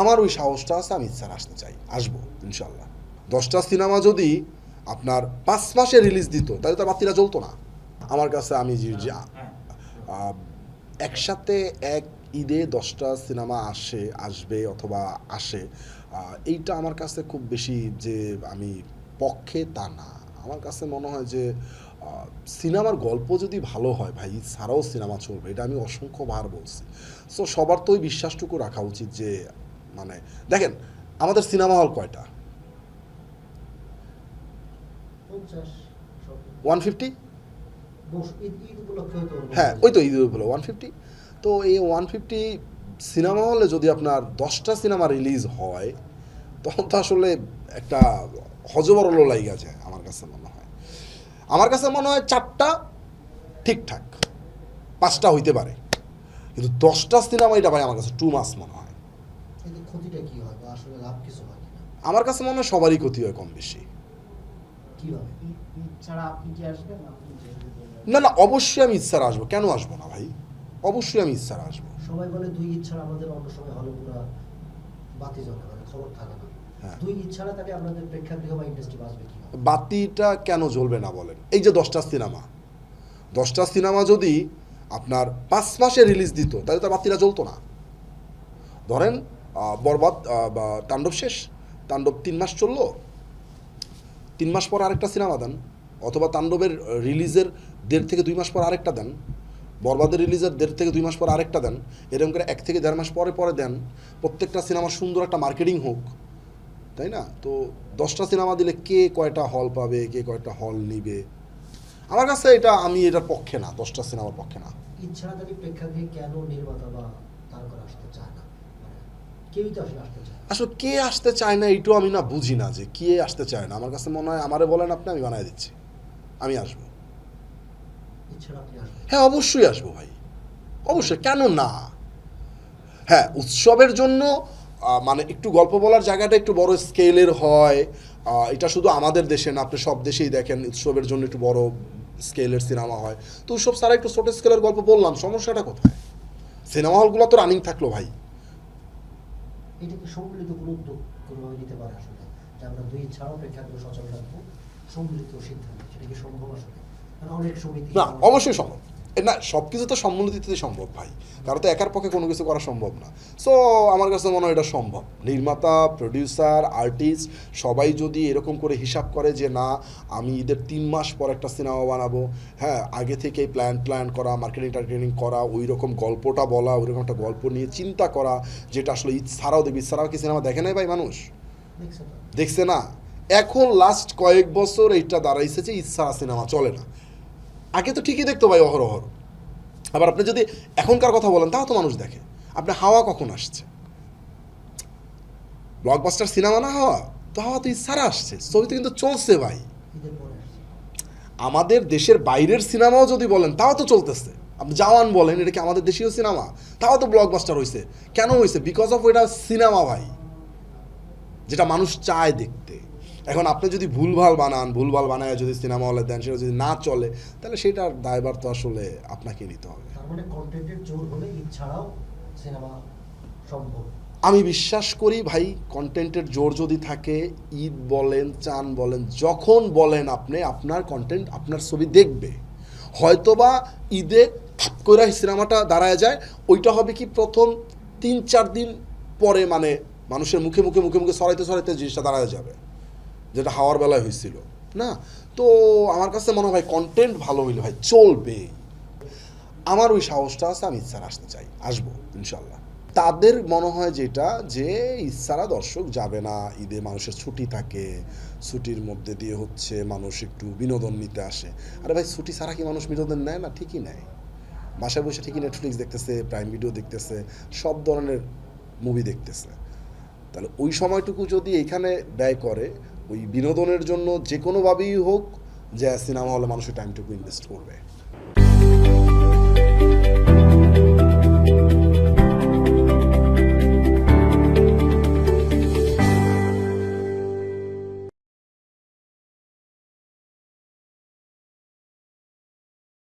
আমার ওই সাহসটা আছে, আমি ইচ্ছা আসতে চাই, আসবো ইনশাল্লাহ। 10টা সিনেমা যদি আপনার 5 মাসে রিলিজ দিত তাহলে তার বাতিটা জ্বলতো না আমার কাছে। আমি একসাথে এক ঈদে 10টা সিনেমা আসবে অথবা আসে, এইটা আমার কাছে খুব বেশি যে আমি পক্ষে তা না। আমার কাছে মনে হয় যে সিনেমার গল্প যদি ভালো হয় ভাই, ছাড়াও সিনেমা চলবে, এটা আমি অসংখ্যবার বলছি। সো সবার তো ওই বিশ্বাসটুকু রাখা উচিত যে মানে দেখেন আমাদের সিনেমা হল কয়টা? 150। হ্যাঁ ওই তো ঈদ হলো 150। তো এই 150 সিনেমা হলে যদি আপনার 10টা সিনেমা রিলিজ হয় তখন তো আসলে একটা হজবরল লাইগা যায় আমার কাছে মনে হয়। আমার কাছে মনে হয় 4টা ঠিকঠাক, 5টা হইতে পারে, কিন্তু 10টা সিনেমা এটা ভাই আমার কাছে টু মাস মনে হয়। ক্ষতিটা কি হয় বা আসলে লাভ কিছু হয় কিনা? আমার কাছে মনে হয় সবারই ক্ষতি হয় কম বেশি। কিভাবে? ছাড়া আপনি কি আসবেন? না না, অবশ্যই আমি ইচ্ছার আসবো, কেন আসবো না ভাই, অবশ্যই আমি ইচ্ছার আসবো। সবাই বলে দুই ঈদ ছাড়া আমাদের অন্য সময় হলে পুরো বাতি জ্বলে, মানে খবর থাকে না। হ্যাঁ, দুই ঈদ ছাড়া তাহলে আপনাদের প্রেক্ষাগৃহ বা ইন্ডাস্ট্রি বাঁচবে কি? বাতিটা কেন জ্বলবে না বলেন? এই যে 10টা সিনেমা যদি আপনার 5 মাসে রিলিজ দিত তাহলে তার বাতিটা জ্বলতো না। ধরেন বরবাদ বা তাণ্ডব শেষ, তাণ্ডব 3 মাস চললো, 3 মাস পর আরেকটা সিনেমা দেন, অথবা তাণ্ডবের রিলিজের 1.5 থেকে 2 মাস পর আরেকটা দেন, বরবাদের রিলিজের 1.5 থেকে 2 মাস পর আরেকটা দেন, এরকম করে 1 থেকে 1.5 মাস পরে পরে দেন। প্রত্যেকটা সিনেমা সুন্দর একটা মার্কেটিং হোক, তাই না? তো 10টা সিনেমা দিলে কে কয়টা হল পাবে, কে কয়টা হল নিবে, আমার কাছে এটা, আমি এটার পক্ষে না, 10টা সিনেমার পক্ষে না। ঈদ ছাড়া তাহলে প্রেক্ষাগৃহে কেন নির্মাতা বা তারকা আসতে চায় না? মানে কেউই তো আসলে আসতে চায় না। আসলে কে আসতে চায় না এইটাও আমি না বুঝি না, যে কে আসতে চায় না। আমার কাছে মনে হয় আমারে বলেন আপনি, আমি বানাই দিচ্ছি, আমি আসবো। ঈদ ছাড়া আপনি আসবেন? হ্যাঁ অবশ্যই আসবো ভাই, অবশ্যই, কেন না। হ্যাঁ উৎসবের জন্য মানে একটু গল্প বলার জায়গাটা একটু বড় স্কেলের হয়, এটা শুধু আমাদের দেশে না, আপনি সব দেশেই দেখেন উৎসবের জন্য একটু বড় স্কেলের সিনেমা হয়। তো উৎসব ছাড়া একটু ছোট স্কেলের গল্প বললাম, সমস্যাটা কোথায়? সিনেমা হলগুলো তো রানিং থাকলো ভাই। এটা কি সম্মিলিত কোনো উদ্যোগ কোনোভাবে নিতে পারে আসলে, যে আমরা দুই ঈদ ছাড়াও প্রেক্ষাগৃহ সচল রাখবো, সম্মিলিত সিদ্ধান্ত, সেটা কি সম্ভব আসলে? মানে অনেক সমিতি না অবশ্যই সম্ভব, না সব কিছু তো সম্মিলিততে সম্ভব ভাই, কারণ তো একার পক্ষে কোনো কিছু করা সম্ভব না। সো আমার কাছে মনে হয় এটা সম্ভব। নির্মাতা, প্রডিউসার, আর্টিস্ট সবাই যদি এরকম করে হিসাব করে যে না আমি ঈদের 3 মাস পর একটা সিনেমা বানাবো, হ্যাঁ আগে থেকেই প্ল্যান করা, মার্কেটিং টার্গেটিং করা, ওই রকম গল্পটা বলা, ওই রকম একটা গল্প নিয়ে চিন্তা করা, যেটা আসলে ঈদ ছাড়াও দেবে। ঈদ ছাড়াও কি সিনেমা দেখে নাই ভাই মানুষ? দেখছে না। দেখছে না। এখন লাস্ট কয়েক বছর এইটা দাঁড়াইছে যে ঈদ ছাড়া সিনেমা চলে না। আগে তো ঠিকই দেখতো ভাই অহরহ। আবার আপনি যদি এখনকার কথা বলেন তাও তো মানুষ দেখে। আপনি হাওয়া কখন আসছে? ব্লকবাস্টার সিনেমা না হাওয়া? তো হাওয়া তো ইচ্ছারা আসছে, ছবিতে কিন্তু চলছে ভাই। ঈদের পরে আসছে। আমাদের দেশের বাইরের সিনেমাও যদি বলেন তাও তো চলতেছে। আপনি জওয়ান বলেন, এটা কি আমাদের দেশীয় সিনেমা? তাও তো ব্লকবাস্টার হয়েছে। কেন হয়েছে? বিকজ অফ ওইটা সিনেমা ভাই, যেটা মানুষ চায় দেখতে। এখন আপনি যদি ভুলভাল বানায় যদি সিনেমা হলে দেন, সেটা যদি না চলে তাহলে সেটার দায়ভার তো আসলে আপনাকে নিতে হবে। তার মানে কন্টেন্টের জোর হলে ঈদ ছাড়াও সিনেমা সম্ভব। আমি বিশ্বাস করি ভাই, কন্টেন্টের জোর যদি থাকে, ঈদ বলেন, চান বলেন, যখন বলেন আপনি, আপনার কন্টেন্ট আপনার ছবি দেখবে। হয়তোবা ঈদে থাপ করে সিনেমাটা দাঁড়ায় যায়, ওইটা হবে কি প্রথম 3-4 দিন পরে, মানে মানুষের মুখে মুখে মুখে মুখে ছড়াইতে জিনিসটা দাঁড়ায় যাবে, যেটা হাওয়ার বেলায় হয়েছিল না। তো আমার কাছে মনে হয় কন্টেন্ট ভালো হইলে ভাই চলবে। আমার ওই সাহসটা আছে, আমি ইচ্ছার আসতে চাই, আসবো ইনশাল্লাহ। তাদের মনে হয় যেটা, যে ইচ্ছারা দর্শক যাবে না, ঈদে মানুষের ছুটি থাকে, ছুটির মধ্যে দিয়ে হচ্ছে মানুষ একটু বিনোদন নিতে আসে। আরে ভাই ছুটি ছাড়া কি মানুষ বিনোদন নেয় না? ঠিকই নেয়। বাসায় বসে ঠিকই নেটফ্লিক্স দেখতেছে, প্রাইম ভিডিও দেখতেছে, সব ধরনের মুভি দেখতেছে। তাহলে ওই সময়টুকু যদি এখানে ব্যয় করে ওই বিনোদনের জন্য, যে কোনোভাবেই হোক, যে সিনেমা হলে মানুষের টাইমটুকু ইনভেস্ট করবে।